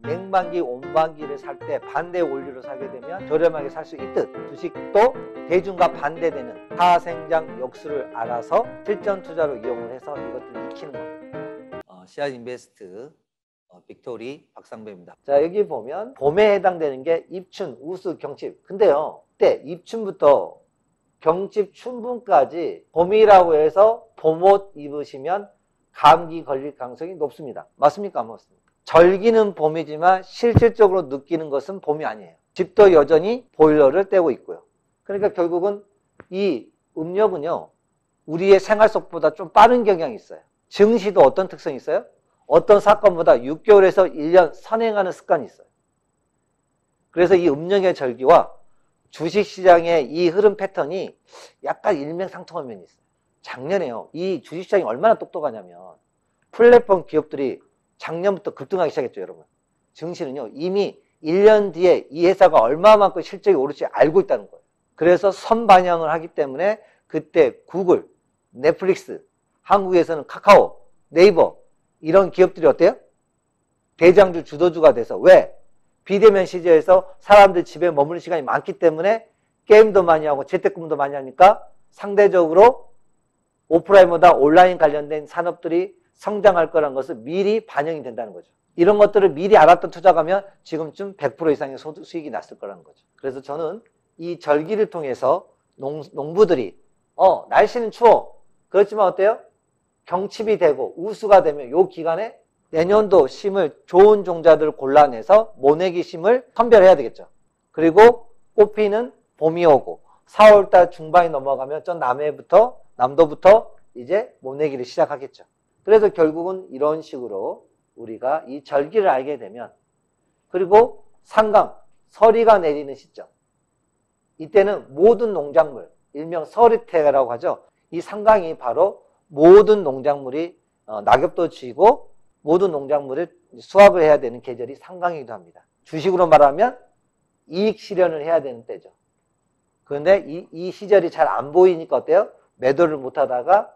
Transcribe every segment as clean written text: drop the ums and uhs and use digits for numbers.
냉반기, 온반기를 살 때 반대 원리로 사게 되면 저렴하게 살 수 있듯 주식도 대중과 반대되는 하생장 역수를 알아서 실전 투자로 이용을 해서 이것들을 익히는 겁니다. 씨앗 인베스트 빅토리 박상배입니다. 자, 여기 보면 봄에 해당되는 게 입춘, 우수, 경칩. 근데요, 그때 입춘부터 경칩, 춘분까지 봄이라고 해서 봄옷 입으시면 감기 걸릴 가능성이 높습니다. 맞습니까? 안 맞습니까? 절기는 봄이지만 실질적으로 느끼는 것은 봄이 아니에요. 집도 여전히 보일러를 떼고 있고요. 그러니까 결국은 이 음력은요, 우리의 생활 속보다 좀 빠른 경향이 있어요. 증시도 어떤 특성이 있어요? 어떤 사건보다 6개월에서 1년 선행하는 습관이 있어요. 그래서 이 음력의 절기와 주식시장의 이 흐름 패턴이 약간 일맥상통한 면이 있어요. 작년에요, 이 주식시장이 얼마나 똑똑하냐면 플랫폼 기업들이 작년부터 급등하기 시작했죠, 여러분. 증시는요, 이미 1년 뒤에 이 회사가 얼마만큼 실적이 오를지 알고 있다는 거예요. 그래서 선반영을 하기 때문에 그때 구글, 넷플릭스, 한국에서는 카카오, 네이버 이런 기업들이 어때요? 대장주 주도주가 돼서. 왜? 비대면 시대에서 사람들 집에 머무는 시간이 많기 때문에 게임도 많이 하고 재택근무도 많이 하니까 상대적으로 오프라인보다 온라인 관련된 산업들이 성장할 거라는 것을 미리 반영이 된다는 거죠. 이런 것들을 미리 알았던 투자가면 지금쯤 100% 이상의 수익이 났을 거라는 거죠. 그래서 저는 이 절기를 통해서 농부들이 날씨는 추워. 그렇지만 어때요? 경칩이 되고 우수가 되면 이 기간에 내년도 심을 좋은 종자들을 골라내서 모내기 심을 선별해야 되겠죠. 그리고 꽃피는 봄이 오고 4월달 중반이 넘어가면 전 남도부터 이제 모내기를 시작하겠죠. 그래서 결국은 이런 식으로 우리가 이 절기를 알게 되면, 그리고 상강, 서리가 내리는 시점, 이때는 모든 농작물, 일명 서리태라고 하죠. 이 상강이 바로 모든 농작물이 낙엽도 지고 모든 농작물을 수확을 해야 되는 계절이 상강이기도 합니다. 주식으로 말하면 이익 실현을 해야 되는 때죠. 그런데 이 시절이 잘 안 보이니까 어때요? 매도를 못하다가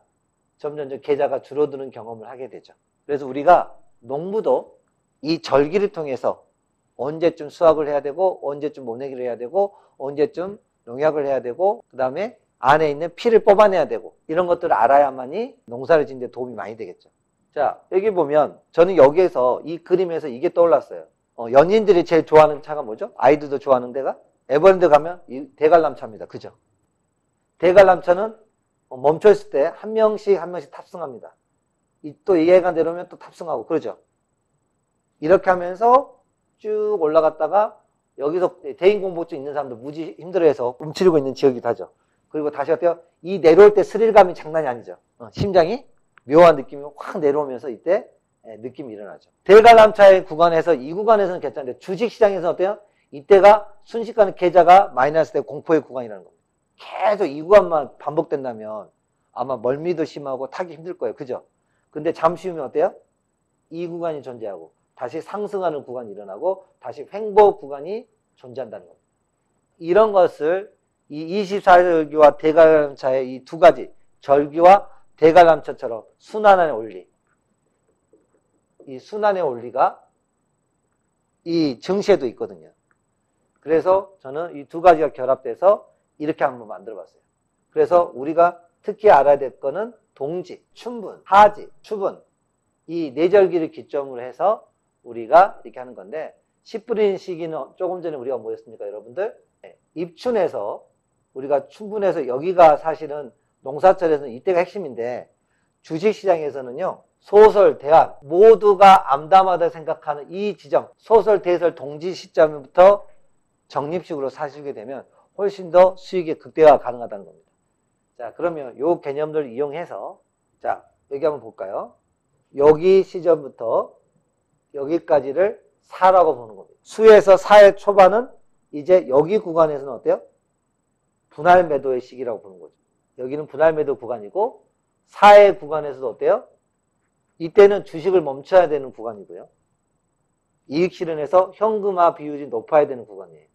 점점 계좌가 줄어드는 경험을 하게 되죠. 그래서 우리가 농부도 이 절기를 통해서 언제쯤 수확을 해야 되고, 언제쯤 모내기를 해야 되고, 언제쯤 농약을 해야 되고, 그 다음에 안에 있는 피를 뽑아내야 되고, 이런 것들을 알아야만이 농사를 짓는 데 도움이 많이 되겠죠. 자, 여기 보면 저는 여기에서 이 그림에서 이게 떠올랐어요. 연인들이 제일 좋아하는 차가 뭐죠? 아이들도 좋아하는 데가? 에버랜드 가면 이 대관람차입니다. 그죠? 대관람차는 멈춰있을 때 한 명씩 탑승합니다. 또 이해가 내려오면 또 탑승하고, 그러죠? 이렇게 하면서 쭉 올라갔다가 여기서 대인공포증 있는 사람들 무지 힘들어해서 움츠리고 있는 지역이기도 하죠. 그리고 다시 어때요? 이 내려올 때 스릴감이 장난이 아니죠. 심장이 묘한 느낌이 확 내려오면서 이때 느낌이 일어나죠. 대관람차의 구간에서 이 구간에서는 괜찮은데 주식시장에서는 어때요? 이때가 순식간에 계좌가 마이너스 되 공포의 구간이라는 겁니다. 계속 이 구간만 반복된다면 아마 멀미도 심하고 타기 힘들 거예요. 그죠? 근데 잠시 후면 어때요? 이 구간이 존재하고 다시 상승하는 구간이 일어나고 다시 횡보 구간이 존재한다는 겁니다. 이런 것을 이 24절기와 대관람차의 이 두 가지, 절기와 대관람차처럼 순환의 원리, 이 순환의 원리가 이 증시에도 있거든요. 그래서 저는 이 두 가지가 결합돼서 이렇게 한번 만들어 봤어요. 그래서 우리가 특히 알아야 될 거는 동지, 춘분, 하지, 추분, 이 네절기를 기점으로 해서 우리가 이렇게 하는 건데, 씨 뿌리는 시기는 조금 전에 우리가 뭐였습니까, 여러분들? 입춘에서 우리가 춘분에서 여기가 사실은 농사철에서는 이때가 핵심인데, 주식시장에서는요, 소설, 대안 모두가 암담하다 생각하는 이 지점, 소설, 대설, 동지 시점부터 적립식으로 사시게 되면 훨씬 더 수익의 극대화가 가능하다는 겁니다. 자, 그러면 요 개념들을 이용해서, 자, 여기 한번 볼까요? 여기 시점부터 여기까지를 4라고 보는 겁니다. 수에서 4의 초반은 이제 여기 구간에서는 어때요? 분할 매도의 시기라고 보는 거죠. 여기는 분할 매도 구간이고 4의 구간에서도 어때요? 이때는 주식을 멈춰야 되는 구간이고요. 이익 실현에서 현금화 비율이 높아야 되는 구간이에요.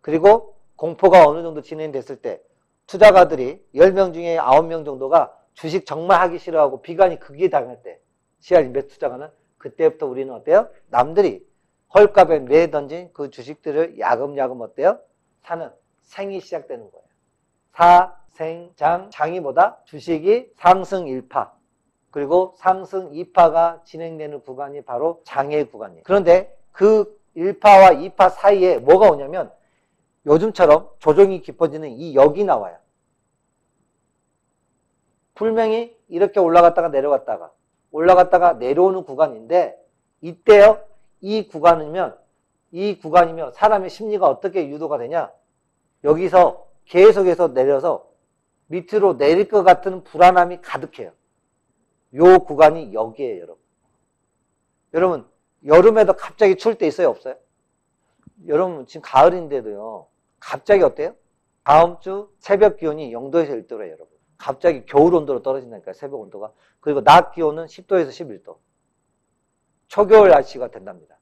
그리고 공포가 어느 정도 진행됐을 때 투자가들이 10명 중에 9명 정도가 주식 정말 하기 싫어하고 비관이 극에 당할 때 씨앗 인베스트 투자가는 그때부터 우리는 어때요? 남들이 헐값에 내던진 그 주식들을 야금야금 어때요? 사는 생이 시작되는 거예요. 사생장, 장이 뭐다? 주식이 상승 1파, 그리고 상승 2파가 진행되는 구간이 바로 장의 구간이에요. 그런데 그 1파와 2파 사이에 뭐가 오냐면 요즘처럼 조정이 깊어지는 이 역이 나와요. 분명히 이렇게 올라갔다가 내려오는 구간인데 이때요, 이 구간이면 사람의 심리가 어떻게 유도가 되냐? 여기서 계속해서 내려서 밑으로 내릴 것 같은 불안함이 가득해요. 요 구간이 여기에요, 여러분. 여러분, 여름에도 갑자기 추울 때 있어요, 없어요? 여러분, 지금 가을인데도요, 갑자기 어때요? 다음 주 새벽 기온이 0도에서 1도래요, 여러분. 갑자기 겨울 온도로 떨어진다니까요, 새벽 온도가. 그리고 낮 기온은 10도에서 11도. 초겨울 날씨가 된답니다.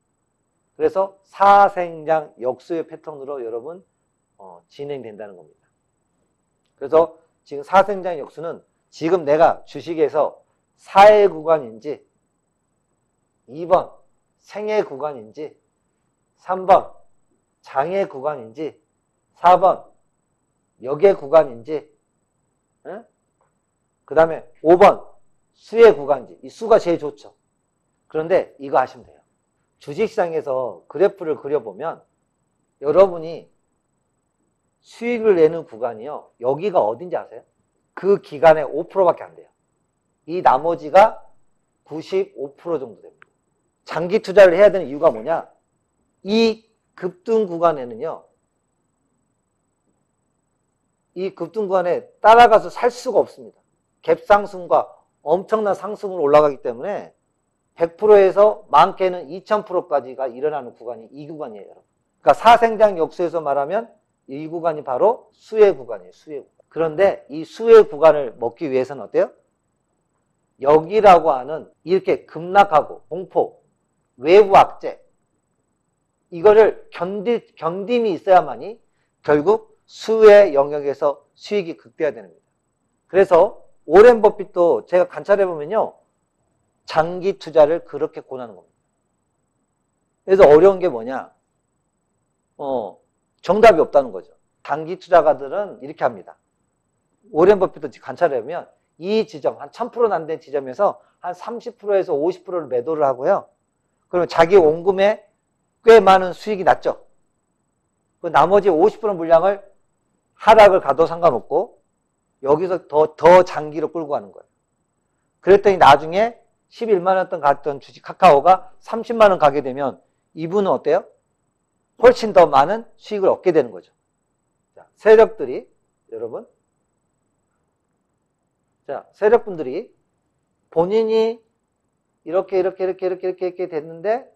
그래서 사생장 역수의 패턴으로 여러분 진행된다는 겁니다. 그래서 지금 사생장 역수는 지금 내가 주식에서 사의 구간인지 2번 생의 구간인지 3번 장의 구간인지 4번 역의 구간인지 그 다음에 5번 수의 구간인지, 이 수가 제일 좋죠. 그런데 이거 하시면 돼요. 주식시장에서 그래프를 그려보면 여러분이 수익을 내는 구간이요, 여기가 어딘지 아세요? 그 기간에 5%밖에 안 돼요. 이 나머지가 95% 정도 됩니다. 장기 투자를 해야 되는 이유가 뭐냐? 이 급등 구간에는요, 이 급등 구간에 따라가서 살 수가 없습니다. 갭상승과 엄청난 상승으로 올라가기 때문에 100%에서 많게는 2000%까지가 일어나는 구간이 이 구간이에요, 여러분. 그러니까 사생장 역수에서 말하면 이 구간이 바로 수의 구간이에요, 수의 구간. 그런데 이 수의 구간을 먹기 위해서는 어때요? 여기라고 하는 이렇게 급락하고 공포, 외부 악재, 이거를 견딤이 있어야만이 결국 수의 영역에서 수익이 극대화되는 겁니다. 그래서 오렌 버핏도 제가 관찰해보면요, 장기 투자를 그렇게 권하는 겁니다. 그래서 어려운 게 뭐냐? 정답이 없다는 거죠. 장기 투자가들은 이렇게 합니다. 오렌 버핏도 관찰해보면 이 지점, 한 1000% 난된 지점에서 한 30%에서 50%를 매도를 하고요. 그러면 자기 원금에 꽤 많은 수익이 났죠. 그 나머지 50% 물량을 하락을 가도 상관없고 여기서 더 장기로 끌고 가는 거예요. 그랬더니 나중에 11만원 갔던 주식 카카오가 30만원 가게 되면 이분은 어때요? 훨씬 더 많은 수익을 얻게 되는 거죠. 자, 세력들이, 여러분. 자, 세력분들이 본인이 이렇게 됐는데,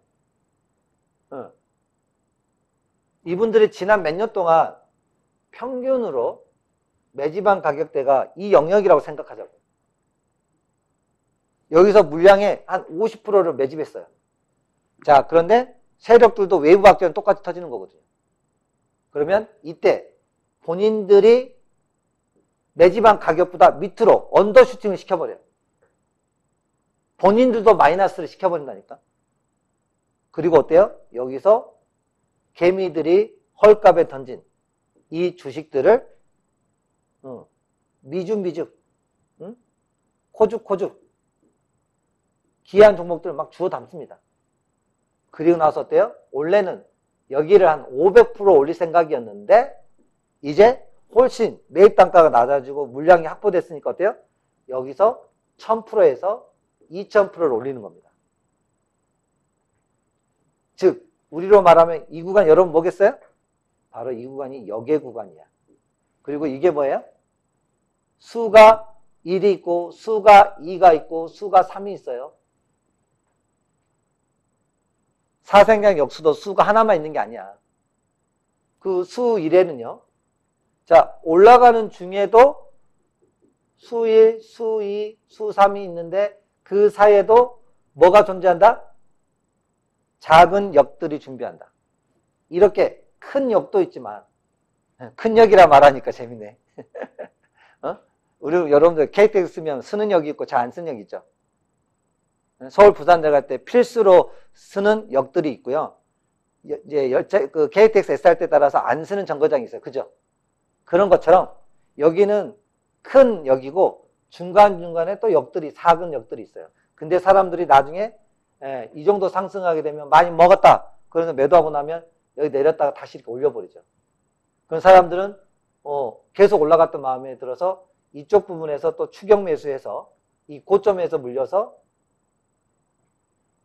이분들이 지난 몇 년 동안 평균으로 매집한 가격대가 이 영역이라고 생각하자고요. 여기서 물량의 한 50%를 매집했어요. 자, 그런데 세력들도 외부 악재는 똑같이 터지는 거거든요. 그러면 이때 본인들이 매집한 가격보다 밑으로 언더슈팅을 시켜버려요. 본인들도 마이너스를 시켜버린다니까. 그리고 어때요? 여기서 개미들이 헐값에 던진 이 주식들을 미죽미죽, 코죽코죽 귀한 종목들을 막 주워 담습니다. 그리고 나서 어때요? 원래는 여기를 한 500% 올릴 생각이었는데 이제 훨씬 매입 단가가 낮아지고 물량이 확보됐으니까 어때요? 여기서 1000%에서 2000%를 올리는 겁니다. 즉 우리로 말하면 이 구간 여러분 뭐겠어요? 바로 이 구간이 역의 구간이야. 그리고 이게 뭐예요? 수가 1이 있고 수가 2가 있고 수가 3이 있어요. 사생장 역수도 수가 하나만 있는 게 아니야. 그 수 1에는요. 자, 올라가는 중에도 수 1, 수 2, 수 3이 있는데 그 사이에도 뭐가 존재한다? 작은 역들이 준비한다. 이렇게 큰 역도 있지만 큰 역이라 말하니까 재밌네. 우리 여러분들 KTX 쓰면 쓰는 역이 있고 잘 안 쓰는 역이 있죠. 서울 부산 내려갈 때 필수로 쓰는 역들이 있고요. 이제 그 KTX S할 때 따라서 안 쓰는 정거장이 있어요. 그죠? 그런 것처럼 여기는 큰 역이고 중간중간에 또 역들이, 작은 역들이 있어요. 근데 사람들이 나중에 이 정도 상승하게 되면 많이 먹었다. 그래서 매도하고 나면 여기 내렸다가 다시 이렇게 올려버리죠. 그런 사람들은 계속 올라갔던 마음에 들어서 이쪽 부분에서 또 추격 매수해서 이 고점에서 물려서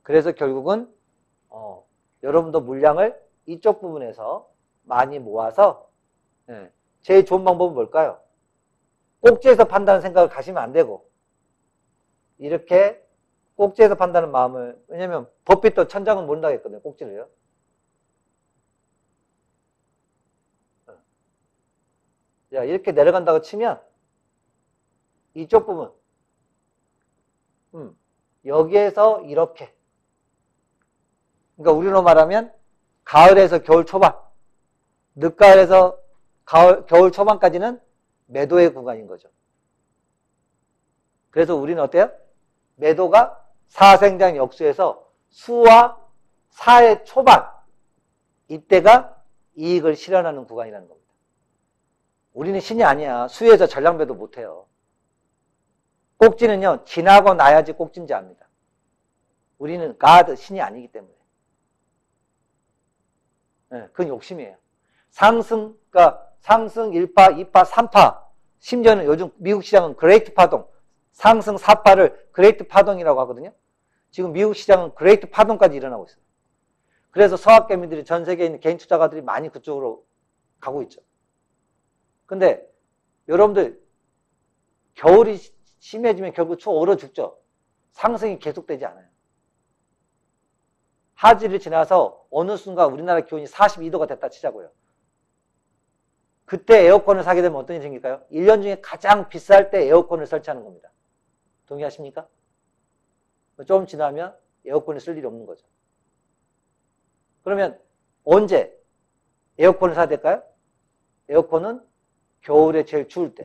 그래서 결국은 여러분도 물량을 이쪽 부분에서 많이 모아서 제일 좋은 방법은 뭘까요? 꼭지에서 판다는 생각을 가시면 안 되고 이렇게 꼭지에서 판다는 마음을, 왜냐면 버핏도 천장은 모른다고 했거든요. 꼭지를요. 자, 이렇게 내려간다고 치면 이쪽 부분 여기에서 이렇게, 그러니까 우리로 말하면 가을에서 겨울 초반, 늦가을에서 겨울 초반까지는 매도의 구간인 거죠. 그래서 우리는 어때요? 매도가 사생장 역수에서 수와 사의 초반, 이때가 이익을 실현하는 구간이라는 겁니다. 우리는 신이 아니야. 수에서 전량 매도 못해요. 꼭지는요, 지나고 나야지 꼭지인지 압니다. 우리는 가드, 신이 아니기 때문에. 그건 욕심이에요. 그러니까 상승 1파, 2파, 3파, 심지어는 요즘 미국 시장은 그레이트 파동, 상승 4파를 그레이트 파동이라고 하거든요. 지금 미국 시장은 그레이트 파동까지 일어나고 있어요. 그래서 서학개미들이, 전 세계에 있는 개인 투자가들이 많이 그쪽으로 가고 있죠. 근데 여러분들 겨울이 심해지면 결국 추 얼어 죽죠. 상승이 계속되지 않아요. 하지를 지나서 어느 순간 우리나라 기온이 42도가 됐다 치자고요. 그때 에어컨을 사게 되면 어떤 일이 생길까요? 1년 중에 가장 비쌀 때 에어컨을 설치하는 겁니다. 동의하십니까? 좀 지나면 에어컨을 쓸 일이 없는 거죠. 그러면 언제 에어컨을 사야 될까요? 에어컨은 겨울에 제일 추울 때.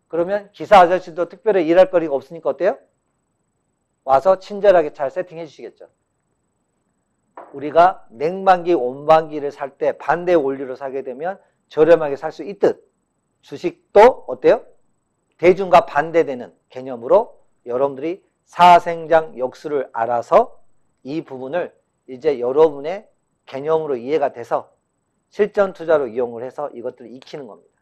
그러면 기사 아저씨도 특별히 일할 거리가 없으니까 어때요? 와서 친절하게 잘 세팅해 주시겠죠. 우리가 냉반기, 온반기를 살 때 반대 원리로 사게 되면 저렴하게 살 수 있듯 주식도 어때요? 대중과 반대되는 개념으로 여러분들이 사생장 역수를 알아서 이 부분을 이제 여러분의 개념으로 이해가 돼서 실전 투자로 이용을 해서 이것들을 익히는 겁니다.